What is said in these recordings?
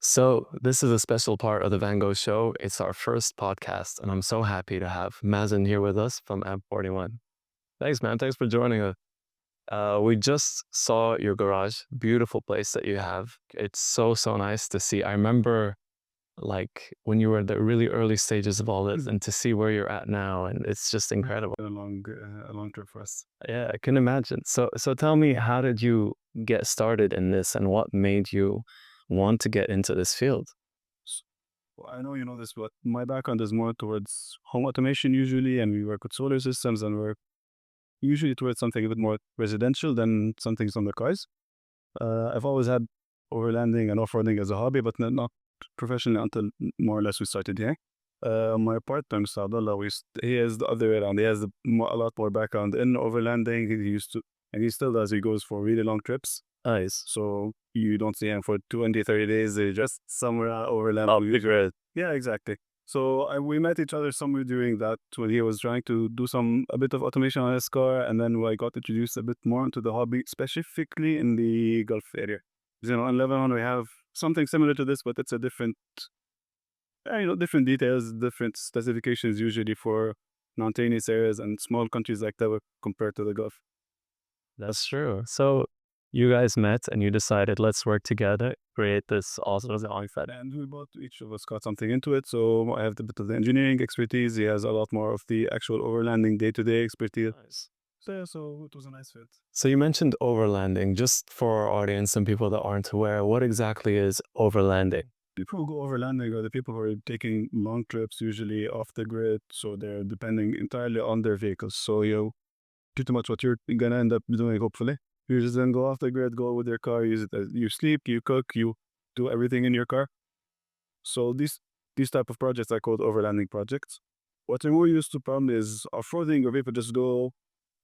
So, this is a special part of the Van Gogh show. It's our first podcast, and I'm so happy to have Mazen here with us from Amp41. Thanks, man. Thanks for joining us. We just saw your garage, beautiful place that you have. It's so nice to see. I remember like when you were in the really early stages of all this and to see where you're at now, and it's just incredible. A long trip for us. Yeah, I can imagine. So tell me, how did you get started in this and what made you want to get into this field? S- Well, I know you know this, but my background is more towards home automation usually, and we work with solar systems and we're usually towards something a bit more residential than something on the cars. I've always had overlanding and off-roading as a hobby, but not professionally until more or less we started here. My partner, Mr. Abdullah, he is the other way around. He has a lot more background in overlanding. He used to, and he still does. He goes for really long trips. Nice. So you don't see him for 20, 30 days. They're just somewhere overland. Oh, great. Yeah, exactly. So we met each other somewhere during that when he was trying to do a bit of automation on his car, and then I got introduced a bit more into the hobby, specifically in the Gulf area. You know, in Lebanon we have something similar to this, but it's a different, different details, different specifications usually for mountainous areas and small countries like that compared to the Gulf. That's true. So you guys met and you decided, let's work together, create this awesome alongside. And we both, each of us got something into it. So I have a bit of the engineering expertise. He has a lot more of the actual overlanding day-to-day expertise. Nice. So yeah, so it was a nice fit. So you mentioned overlanding. Just for our audience and people that aren't aware, what exactly is overlanding? People who go overlanding are the people who are taking long trips, usually off the grid. So they're depending entirely on their vehicles. So you pretty much what you're gonna end up doing, hopefully. You just then go off the grid, go with your car, use it as you sleep, you cook, you do everything in your car. So these type of projects are called overlanding projects. What we're more used to probably is off-roading, where people just go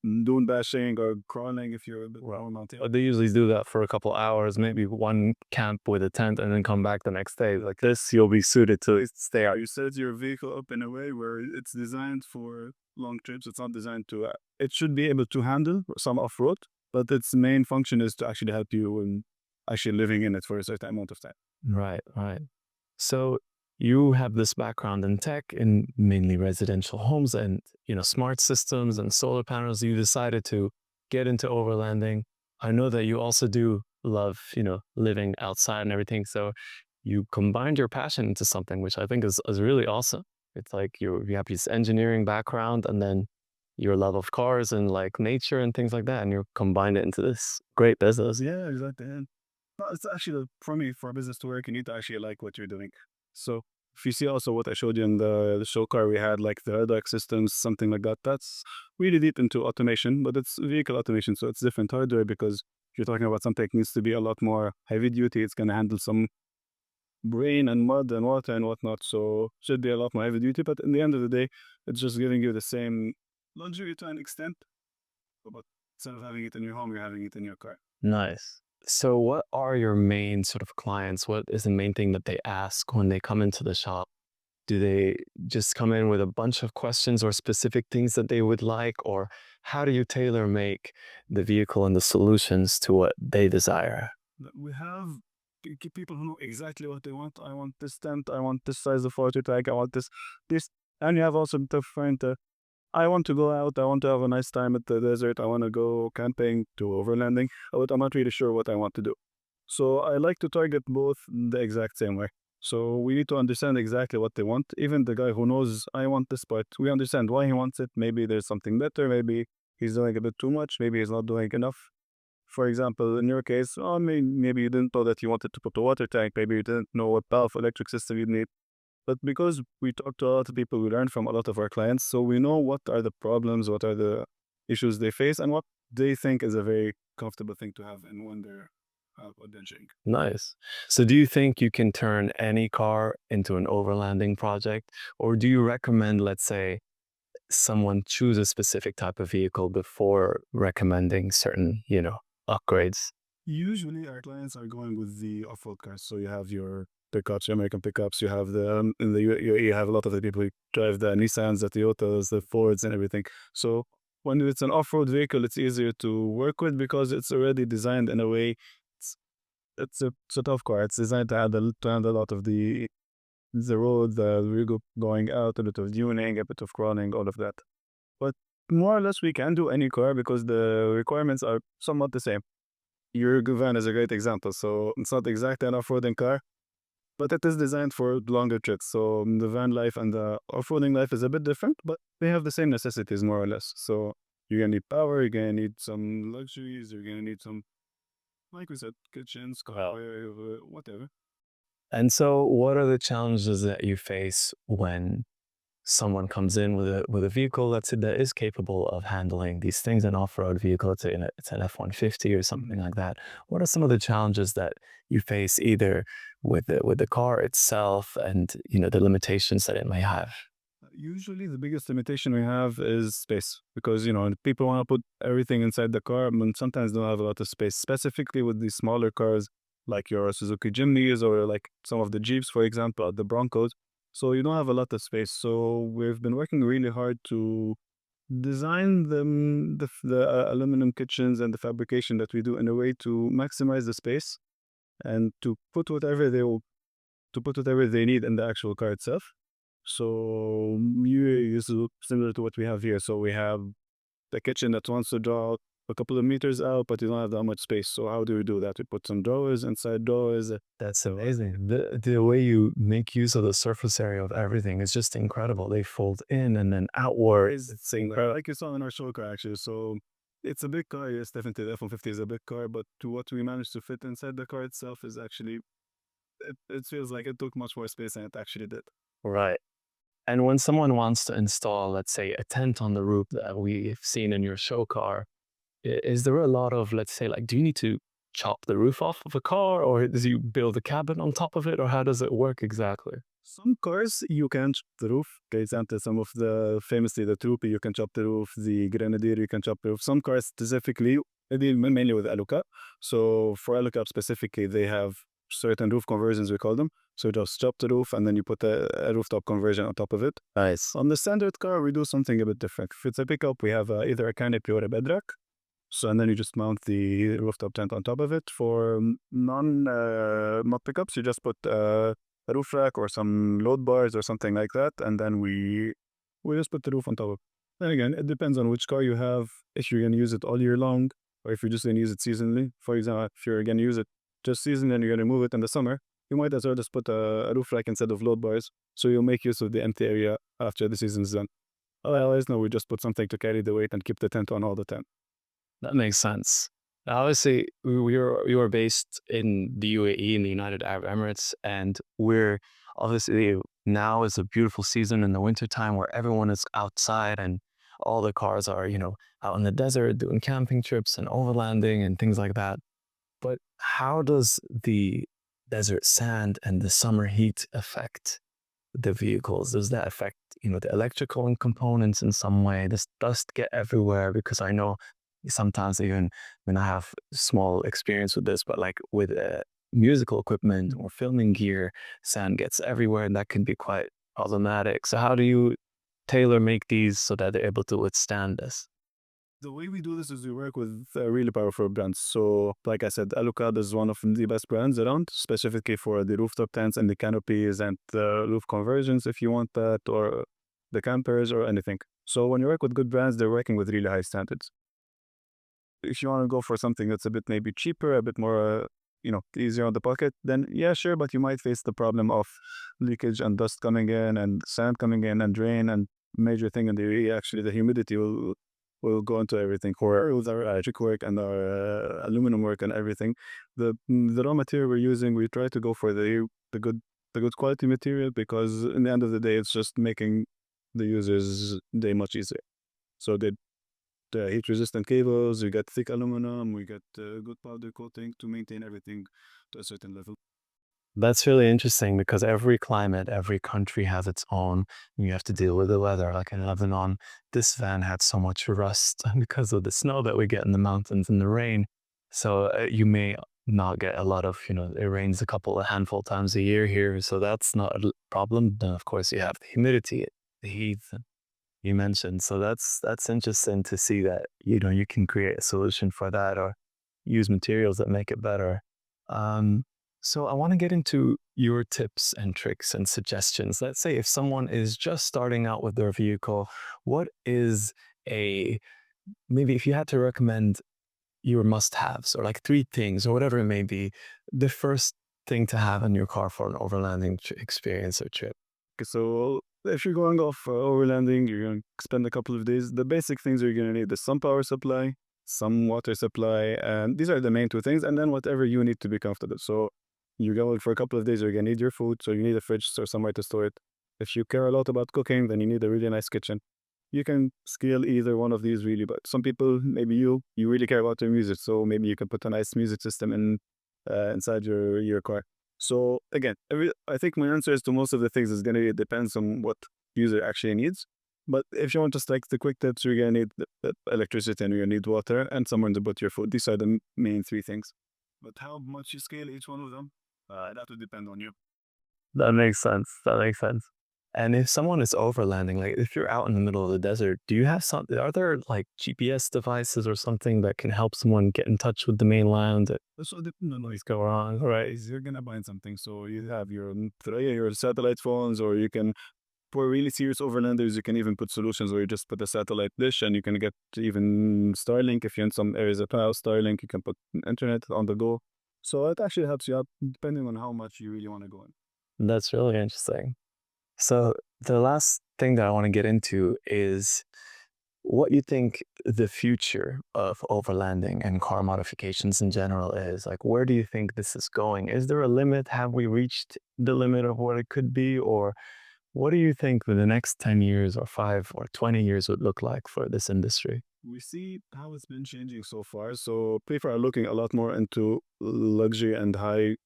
dune bashing or crawling if you're a bit more mountain. They usually do that for a couple hours, maybe one camp with a tent and then come back the next day. Like this, you'll be suited to stay out. You set your vehicle up in a way where it's designed for long trips. It's not designed to. It should be able to handle some off-road, but its main function is to actually help you in actually living in it for a certain amount of time. Right, right. So you have this background in tech in mainly residential homes and, smart systems and solar panels. You decided to get into overlanding. I know that you also do love, living outside and everything. So you combined your passion into something, which I think is really awesome. It's like you have this engineering background and then your love of cars and like nature and things like that. And you combined it into this great business. Yeah, exactly. And no, it's actually for me, for a business to work, you need to actually like what you're doing. So if you see also what I showed you in the show car, we had like the ADAC systems, something like that. That's really deep into automation, but it's vehicle automation, so it's different hardware because if you're talking about something that needs to be a lot more heavy duty, it's going to handle some rain and mud and water and whatnot. So should be a lot more heavy duty. But in the end of the day, it's just giving you the same luxury to an extent. But instead of having it in your home, you're having it in your car. Nice. So what are your main sort of clients? What is the main thing that they ask when they come into the shop? Do they just come in with a bunch of questions or specific things that they would like? Or how do you tailor make the vehicle and the solutions to what they desire? We have people who know exactly what they want. I want this tent. I want this size of water tank. I want this. And you have also the friend. I want to go out. I want to have a nice time at the desert. I want to go camping to overlanding, but I'm not really sure what I want to do. So I like to target both the exact same way. So we need to understand exactly what they want. Even the guy who knows I want this part, we understand why he wants it. Maybe there's something better. Maybe he's doing a bit too much. Maybe he's not doing enough. For example, in your case, maybe you didn't know that you wanted to put a water tank. Maybe you didn't know what valve electric system you need. But because we talk to a lot of people, we learn from a lot of our clients, so we know what are the problems, what are the issues they face, and what they think is a very comfortable thing to have and when they're auditioning. Nice. So do you think you can turn any car into an overlanding project? Or do you recommend, let's say, someone choose a specific type of vehicle before recommending certain, upgrades? Usually, our clients are going with the off-road cars. So you have your pickups, your American pickups. You have in the UAE, you have a lot of the people who drive the Nissans, the Toyotas, the Fords, and everything. So when it's an off-road vehicle, it's easier to work with because it's already designed in a way. it's a tough car. It's designed to handle a lot of the road, the rig going out, a bit of tuning, a bit of crawling, all of that. But more or less, we can do any car because the requirements are somewhat the same. Your van is a great example. So it's not exactly an off-roading car, but it is designed for longer trips. So the van life and the off-roading life is a bit different, but they have the same necessities more or less. So you're gonna need power, you're gonna need some luxuries, you're gonna need some, like we said, kitchens, Well, coffee, whatever. and so what are the challenges that you face when someone comes in with a vehicle that is capable of handling these things, an off-road vehicle, it's an F-150 or Mhm. something like that. What are some of the challenges that you face either with the car itself and the limitations that it may have? Usually, the biggest limitation we have is space because people want to put everything inside the car, and sometimes don't have a lot of space. Specifically with these smaller cars, like your Suzuki Jimnys or like some of the Jeeps, for example, or the Broncos. So you don't have a lot of space. So we've been working really hard to design the aluminum kitchens and the fabrication that we do in a way to maximize the space and to put whatever they need in the actual car itself. So UAE is similar to what we have here. So we have the kitchen that wants to draw a couple of meters out, but you don't have that much space. So how do we do that? We put some drawers inside drawers. That's amazing. The way you make use of the surface area of everything is just incredible. They fold in and then outwards. Is It's incredible. like you saw in our show car actually. So it's a big car. Yes, definitely the F-150 is a big car, but to what we managed to fit inside the car itself is actually it feels like it took much more space than it actually did. Right. And when someone wants to install, let's say, a tent on the roof that we've seen in your show car, is there a lot of, let's say, like, do you need to chop the roof off of a car, or does you build a cabin on top of it, or how does it work exactly? Some cars you can chop the roof. For example, some of the famously the Troopy, you can chop the roof. The Grenadier, you can chop the roof. Some cars specifically, they deal mainly with Alucard. So for Alucard specifically, they have certain roof conversions, we call them. So you just chop the roof and then you put a rooftop conversion on top of it. Nice. On the standard car, we do something a bit different. If it's a pickup, we have either a canopy or a bed rack. So and then you just mount the rooftop tent on top of it. For not pickups, you just put a roof rack or some load bars or something like that, and then we just put the roof on top of. Then again, it depends on which car you have. If you're gonna use it all year long, or if you're just gonna use it seasonally. For example, if you're gonna use it just seasonally and you're gonna move it in the summer, you might as well just put a roof rack instead of load bars, so you'll make use of the empty area after the season's done. Otherwise, no, we just put something to carry the weight and keep the tent on all the time. That makes sense. Now, obviously, we were based in the UAE, in the United Arab Emirates, and we're obviously now is a beautiful season in the wintertime where everyone is outside and all the cars are, out in the desert doing camping trips and overlanding and things like that. But how does the desert sand and the summer heat affect the vehicles? Does that affect, the electrical components in some way? Does dust get everywhere? Because I know sometimes even when I have small experience with this, but like with musical equipment or filming gear, sand gets everywhere and that can be quite problematic. So how do you tailor make these so that they're able to withstand this? The way we do this is we work with really powerful brands. So, like I said, Alucard is one of the best brands around, specifically for the rooftop tents and the canopies and the roof conversions, if you want that, or the campers or anything. So, when you work with good brands, they're working with really high standards. If you want to go for something that's a bit maybe cheaper, a bit more, easier on the pocket, then yeah, sure, but you might face the problem of leakage and dust coming in and sand coming in and rain and major thing in the UAE, actually the humidity will go into everything. For with our electric work and our aluminum work and everything, the raw material we're using, we try to go for the good the good quality material because in the end of the day, it's just making the users day much easier. So the heat resistant cables, we got thick aluminum, we got good powder coating to maintain everything to a certain level. That's really interesting because every climate, every country has its own. You have to deal with the weather. Like in Lebanon, this van had so much rust because of the snow that we get in the mountains and the rain. So you may not get a lot of, it rains a handful times a year here. So that's not a problem. Then of course you have the humidity, the heat that you mentioned. So that's interesting to see that, you can create a solution for that or use materials that make it better. Um, so I want to get into your tips and tricks and suggestions. Let's say if someone is just starting out with their vehicle, what is a maybe if you had to recommend your must-haves or like three things or whatever it may be, the first thing to have in your car for an overlanding experience or trip? Okay, so if you're going off overlanding, you're going to spend a couple of days. The basic things you're going to need is some power supply, some water supply, and these are the main two things. And then whatever you need to be comfortable. So you're going for a couple of days, you're going to need your food. So you need a fridge or somewhere to store it. If you care a lot about cooking, then you need a really nice kitchen. You can scale either one of these really, but some people, maybe you really care about your music. So maybe you can put a nice music system in inside your car. So again, I think my answers to most of the things is gonna depends on what user actually needs. But if you want just like the quick tips, you're gonna need the electricity and you're gonna need water and somewhere to put your food. These are the main three things. But how much you scale each one of them, that would depend on you. That makes sense. That makes sense. And if someone is overlanding, like if you're out in the middle of the desert, do you have something? Are there like GPS devices or something that can help someone get in touch with the mainland? This all depends on What's going on? Right. is you're gonna buy something. So you have your satellite phones, or you can for really serious overlanders, you can even put solutions where you just put a satellite dish and you can get even Starlink. If you're in some areas that have Starlink, you can put internet on the go. So it actually helps you out depending on how much you really want to go in. That's really interesting. So the last thing that I want to get into is what you think the future of overlanding and car modifications in general is. Like, where do you think this is going? Is there a limit? Have we reached the limit of what it could be? Or what do you think the next 10 years or 5 or 20 years would look like for this industry? We see how it's been changing so far. So people are looking a lot more into luxury and high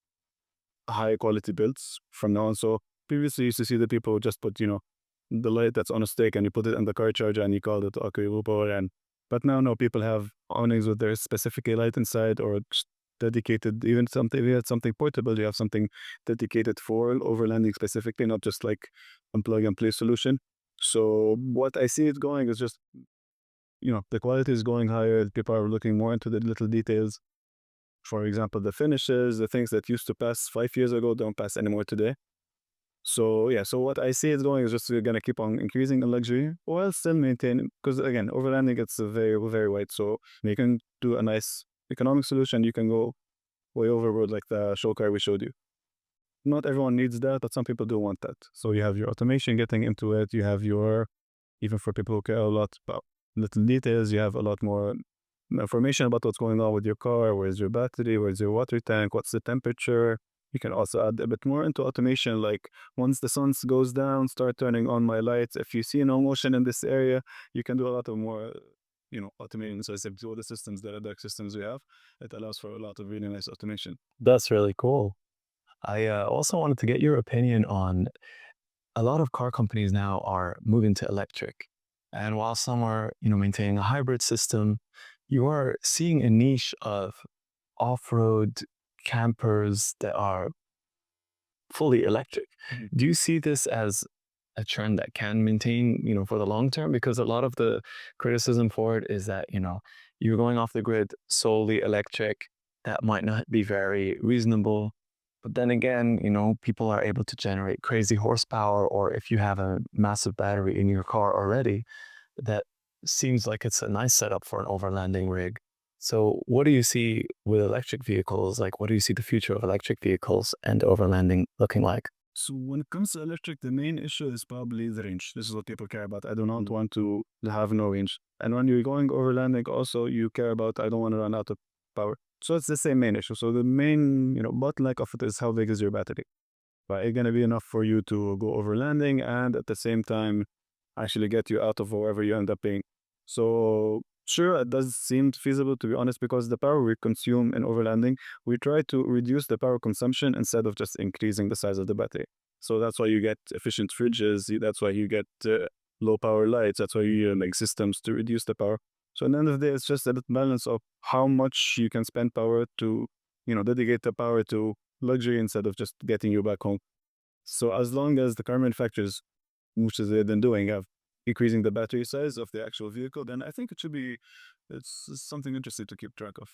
quality builds from now on. So previously, you used to see the people who just put, the light that's on a stick and you put it in the car charger and you call it okay, power. And but now, no, people have awnings with their specific light inside or just dedicated, even something, if you had something portable, you have something dedicated for overlanding specifically, not just like a plug and play solution. So what I see it going is just, the quality is going higher. People are looking more into the little details. For example, the finishes, the things that used to pass 5 years ago don't pass anymore today. So yeah, so what I see is going is just we're gonna keep on increasing in luxury while still maintaining, because again, overlanding it's a very wide. So you can do a nice economic solution. You can go way overboard like the show car we showed you. Not everyone needs that, but some people do want that. So you have your automation getting into it. You have your, even for people who care a lot about little details, you have a lot more information about what's going on with your car. Where's your battery? Where's your water tank? What's the temperature? You can also add a bit more into automation, like once the sun goes down, start turning on my lights. If you see no motion in this area, you can do a lot of more, automation. So it's all the systems, the dark systems we have, it allows for a lot of really nice automation. That's really cool. I also wanted to get your opinion on a lot of car companies now are moving to electric. And while some are, maintaining a hybrid system, you are seeing a niche of off-road campers that are fully electric. Mhm. Do you see this as a trend that can maintain, for the long term? Because a lot of the criticism for it is that, you're going off the grid solely electric. That might not be very reasonable. But then again, people are able to generate crazy horsepower, or if you have a massive battery in your car already, that seems like it's a nice setup for an overlanding rig. So, what do you see with electric vehicles? Like, what do you see the future of electric vehicles and overlanding looking like? So when it comes to electric, the main issue is probably the range. This is what people care about. I do not Mm. want to have no range. And when you're going overlanding, also you care about I don't want to run out of power. So it's the same main issue. So the main, bottleneck of it is how big is your battery. But it's gonna be enough for you to go overlanding and at the same time actually get you out of wherever you end up being. So sure, it does seem feasible to be honest, because the power we consume in overlanding, we try to reduce the power consumption instead of just increasing the size of the battery. So that's why you get efficient fridges. That's why you get low power lights. That's why you make systems to reduce the power. So at the end of the day, it's just a bit balance of how much you can spend power to, dedicate the power to luxury instead of just getting you back home. So as long as the car manufacturers, which is they've been doing, have increasing the battery size of the actual vehicle, then I think it's something interesting to keep track of.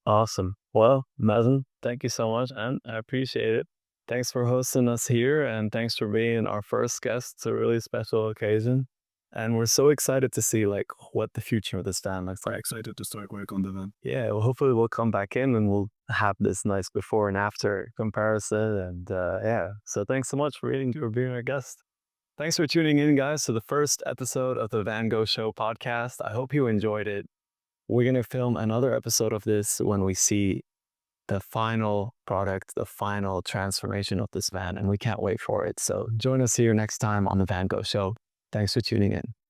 Awesome. Well, Mazen, thank you so much, and I appreciate it. Thanks for hosting us here, and thanks for being our first guest. It's a really special occasion, and we're so excited to see like what the future of this van looks I'm like. excited to start work on the van. Yeah, well, hopefully we'll come back in and we'll have this nice before and after comparison. And yeah, so thanks so much for being our guest. Thanks for tuning in, guys, to the first episode of the Van Gogh Show podcast. I hope you enjoyed it. We're going to film another episode of this when we see the final product, the final transformation of this van, and we can't wait for it. So join us here next time on the Van Gogh Show. Thanks for tuning in.